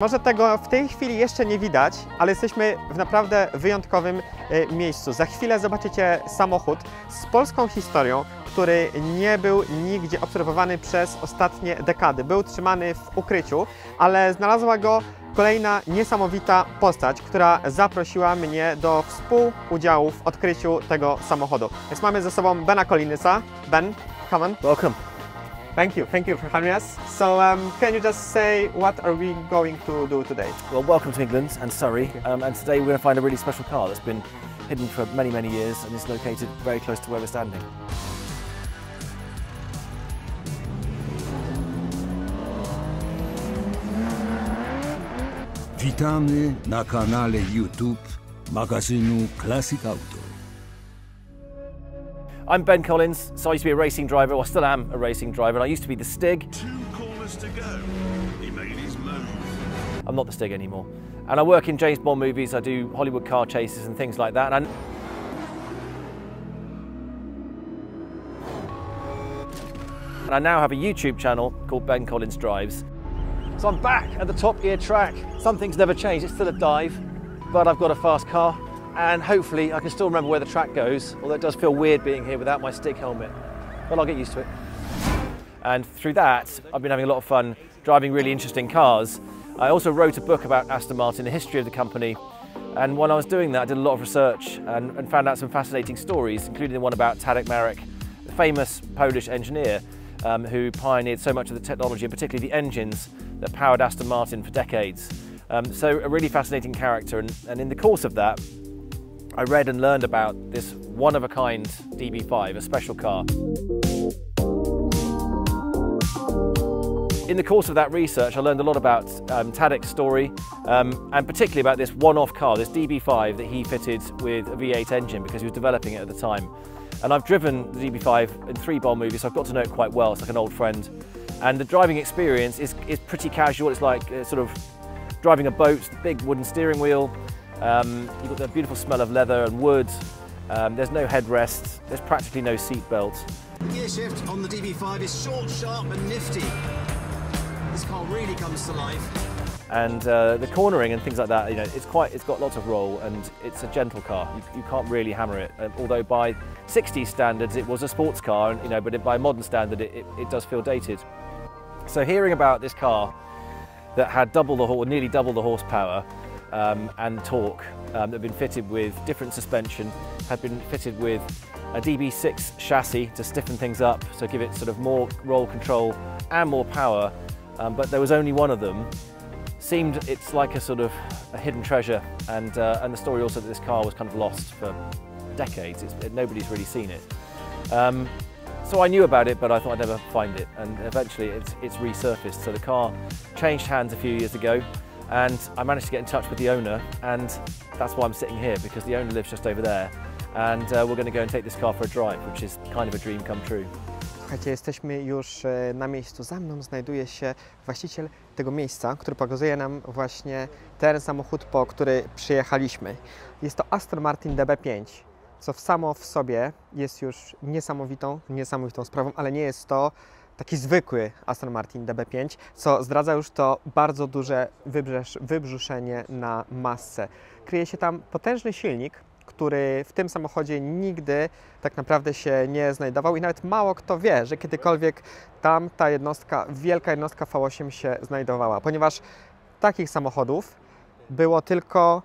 Może tego w tej chwili jeszcze nie widać, ale jesteśmy w naprawdę wyjątkowym miejscu. Za chwilę zobaczycie samochód z polską historią, który nie był nigdzie obserwowany przez ostatnie dekady. Był trzymany w ukryciu, ale znalazła go kolejna niesamowita postać, która zaprosiła mnie do współudziału w odkryciu tego samochodu. Więc mamy ze sobą Bena Collinsa. Ben, come on. Welcome. Thank you for having us. So, can you just say what are we going to do today? Well, welcome to England and Surrey. And today we're going to find a really special car that's been hidden for many, many years and is located very close to where we're standing. Witamy na kanale YouTube magazynu Classic Auto. I'm Ben Collins, so I used to be a racing driver, well I still am a racing driver, and I used to be the Stig. 2 corners to go. He made his move. I'm not the Stig anymore. And I work in James Bond movies, I do Hollywood car chases and things like that. And I now have a YouTube channel called Ben Collins Drives. So I'm back at the Top Gear track. Some things never change, it's still a dive, but I've got a fast car. And hopefully I can still remember where the track goes, although it does feel weird being here without my Stig helmet, but I'll get used to it. And through that, I've been having a lot of fun driving really interesting cars. I also wrote a book about Aston Martin, the history of the company, and when I was doing that I did a lot of research and found out some fascinating stories, including the one about Tadek Marek, the famous Polish engineer who pioneered so much of the technology, and particularly the engines that powered Aston Martin for decades. So a really fascinating character, and in the course of that, I read and learned about this one-of-a-kind DB5, a special car. In the course of that research, I learned a lot about Tadek's story, and particularly about this one-off car, this DB5 that he fitted with a V8 engine because he was developing it at the time. And I've driven the DB5 in 3 Bond movies, so I've got to know it quite well. It's like an old friend. And the driving experience is pretty casual. It's like sort of driving a boat, big wooden steering wheel. You've got the beautiful smell of leather and wood. There's no headrest. There's practically no seat belt. Gear shift on the DB5 is short, sharp and nifty. This car really comes to life. And the cornering and things like that, you know, it's got lots of roll, and it's a gentle car. You can't really hammer it. Although by 60s standards it was a sports car, and, you know, but by modern standard it does feel dated. So hearing about this car that had nearly double the horsepower and torque, that had been fitted with different suspension, had been fitted with a DB6 chassis to stiffen things up, so give it sort of more roll control and more power, but there was only one of them. It's like a sort of a hidden treasure, and the story also that this car was kind of lost for decades. Nobody's really seen it. So I knew about it, but I thought I'd never find it, and eventually it's resurfaced. So the car changed hands a few years ago, and I managed to get in touch with the owner, and that's why I'm sitting here, because the owner lives just over there, and we're going to go and take this car for a drive, which is kind of a dream come true. Słuchajcie, jesteśmy już na miejscu. Za mną znajduje się właściciel tego miejsca, który pokazuje nam właśnie ten samochód, po który przyjechaliśmy. Jest to Aston Martin DB5, co samo w sobie jest już niesamowitą sprawą, ale nie jest to taki zwykły Aston Martin DB5, co zdradza już to bardzo duże wybrzuszenie na masę. Kryje się tam potężny silnik, który w tym samochodzie nigdy tak naprawdę się nie znajdował, i nawet mało kto wie, że kiedykolwiek tam ta wielka jednostka V8 się znajdowała, ponieważ takich samochodów był tylko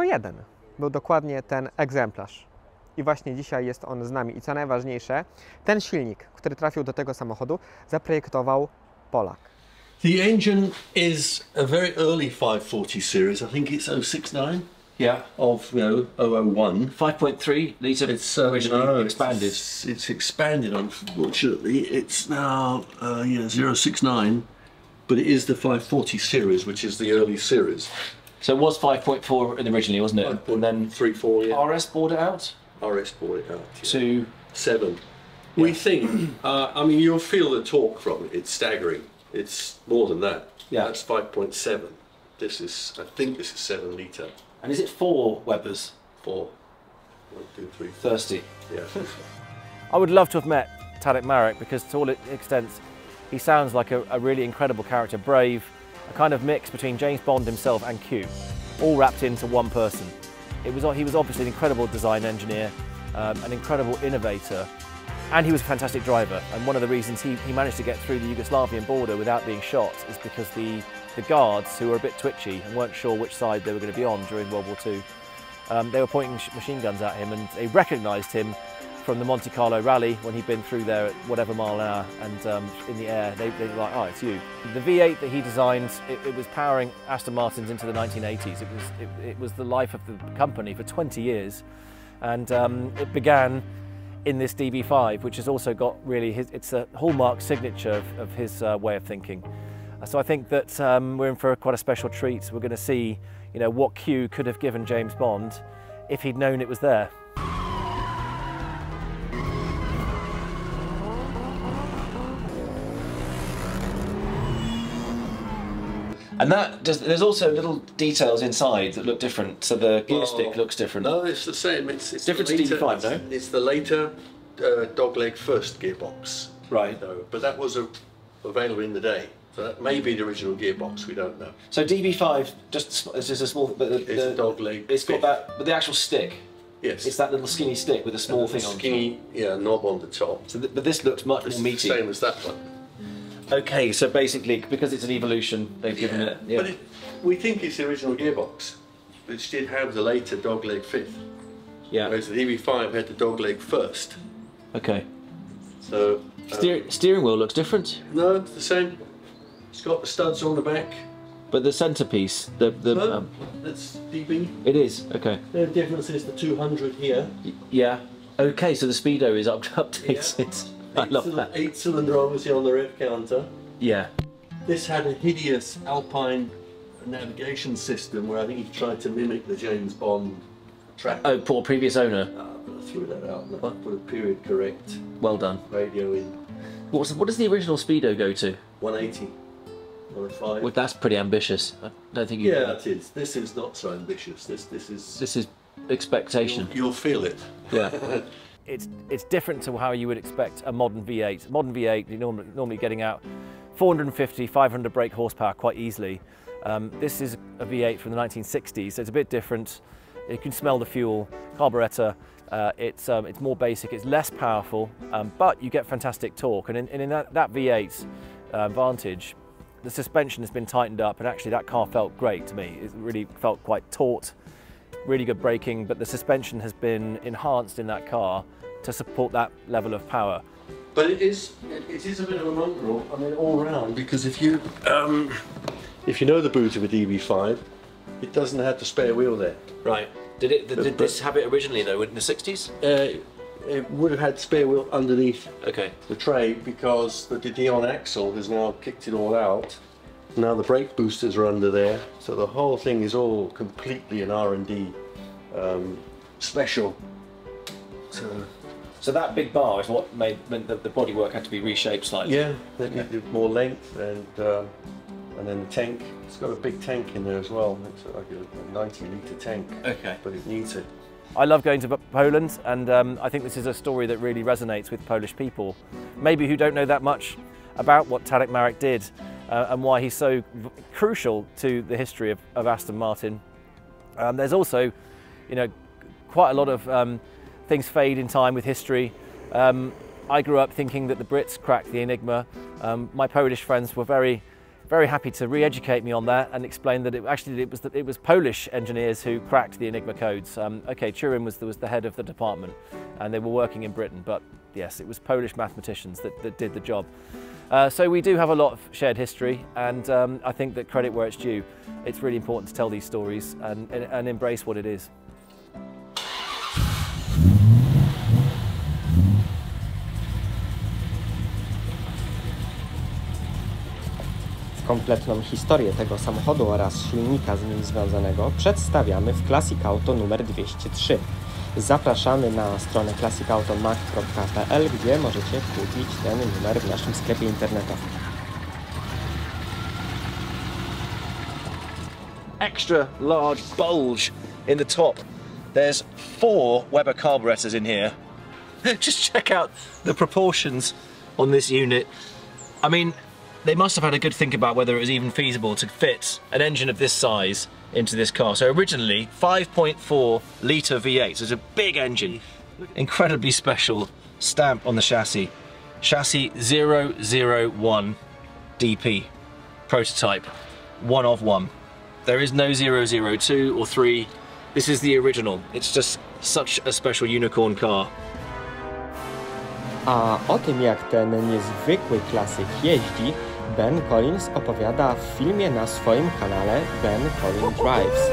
jeden. Był dokładnie ten egzemplarz. I właśnie dzisiaj jest on z nami. I co najważniejsze, ten silnik, który trafił do tego samochodu, zaprojektował Polak. The engine is a very early 540 series. I think it's 069. Yeah. Of 001. 5.3 litre. It's originally expanded. It's expanded, unfortunately. It's now 069, but it is the 540 series, which is the early series. So it was 5.4 originally, wasn't it? And then 3.4. Yeah. RS bought it out. RS bought it out. Yeah. To 7. Yeah. We think. I mean, you'll feel the torque from it. It's staggering. It's more than that. Yeah. That's 5.7. I think this is 7 litre. And is it 4 Webers? 4. 1, 2, 3. Thirsty. Yeah. I would love to have met Tadek Marek, because to all extents he sounds like a really incredible character, brave, a kind of mix between James Bond himself and Q, all wrapped into one person. He was obviously an incredible design engineer, an incredible innovator, and he was a fantastic driver. And one of the reasons he managed to get through the Yugoslavian border without being shot is because the guards, who were a bit twitchy and weren't sure which side they were going to be on during World War II, they were pointing machine guns at him, and they recognised him from the Monte Carlo rally when he'd been through there at whatever mile an hour, and in the air they were like, oh, it's you. The V8 that he designed, it was powering Aston Martins into the 1980s. It was the life of the company for 20 years, and it began in this DB5, which has also got really it's a hallmark signature of his way of thinking. So I think that we're in for quite a special treat. We're going to see, you know, what Q could have given James Bond if he'd known it was there. And there's also little details inside that look different. So the gear stick looks different. No, it's the same. It's different to DB5, no? It's the later dogleg first gearbox. Right. No, but that was available in the day. So that may be the original gearbox. We don't know. So DB5 it's just a small. But it's a dogleg. It's got that, but the actual stick. Yes. It's that little skinny stick with a small thing on. Skinny, yeah, knob on the top. So but this looks much more meaty. It's the same as that one. Okay, so basically, because it's an evolution, they've given it. Yeah. But we think it's the original gearbox, which did have the later dogleg fifth. Yeah. Whereas the DB5 had the dogleg first. Okay. So. Steering wheel looks different. No, it's the same. It's got the studs on the back. But the centerpiece, no, that's DB. It is. Okay. The difference is the 200 here. Yeah. Okay, so the speedo is updated. Yeah. I love that. 8-cylinder obviously on the rev counter. Yeah. This had a hideous Alpine navigation system where I think he tried to mimic the James Bond track. Oh, poor previous owner. But I threw that out and I put a period correct Well done. radio in. What does the original speedo go to? 180. 105. Well, that's pretty ambitious. I don't think you. Yeah, it is. This is not so ambitious. This is expectation. You'll feel it. Yeah. It's different to how you would expect a modern V8. Modern V8, you're normally getting out 450, 500 brake horsepower quite easily. This is a V8 from the 1960s, so it's a bit different. You can smell the fuel, carburettor. It's more basic, it's less powerful, but you get fantastic torque. And in that V8 Vantage, the suspension has been tightened up, and actually that car felt great to me. It really felt quite taut, really good braking, but the suspension has been enhanced in that car to support that level of power. But it is a bit of a mongrel, I mean, all round, because if you know the boot of a DB5, it doesn't have the spare wheel there. Right. Did this have it originally though, in the 60s? It would have had spare wheel underneath Okay. the tray because the Dion axle has now kicked it all out. Now the brake boosters are under there, so the whole thing is all completely an R&D special. So that big bar is what meant the bodywork had to be reshaped slightly. Yeah, they needed more length, and then the tank. It's got a big tank in there as well. It's like a 90-litre tank. Okay. But it needs it. I love going to Poland, and I think this is a story that really resonates with Polish people, maybe who don't know that much about what Tadek Marek did and why he's so crucial to the history of Aston Martin. There's also, you know, quite a lot of things fade in time with history. I grew up thinking that the Brits cracked the Enigma. My Polish friends were very happy to re-educate me on that and explain that it was Polish engineers who cracked the Enigma codes. Okay, Turing was the head of the department, and they were working in Britain, but yes, it was Polish mathematicians that did the job. So we do have a lot of shared history, and I think that credit where it's due. It's really important to tell these stories and embrace what it is. Kompletną historię tego samochodu oraz silnika z nim związanego przedstawiamy w Classic Auto numer 203. Zapraszamy na stronę classicautomac.pl, gdzie możecie kupić ten numer w naszym sklepie internetowym. Extra large bulge in the top. There's 4 Weber carburetors in here. Just check out the proportions on this unit. I mean, they must have had a good think about whether it was even feasible to fit an engine of this size into this car. So originally 5.4 litre V8, so it's a big engine, incredibly special stamp on the chassis. Chassis 001 DP, prototype, one of one. There is no 002 or 3. This is the original. It's just such a special unicorn car. A o tym, jak ten niezwykły klasyk jeździ, Ben Collins opowiada w filmie na swoim kanale Ben Collins Drives.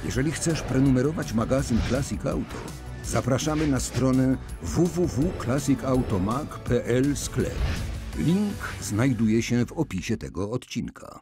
Jeżeli chcesz prenumerować magazyn Classic Auto, zapraszamy na stronę www.classicautomag.pl/sklep. Link znajduje się w opisie tego odcinka.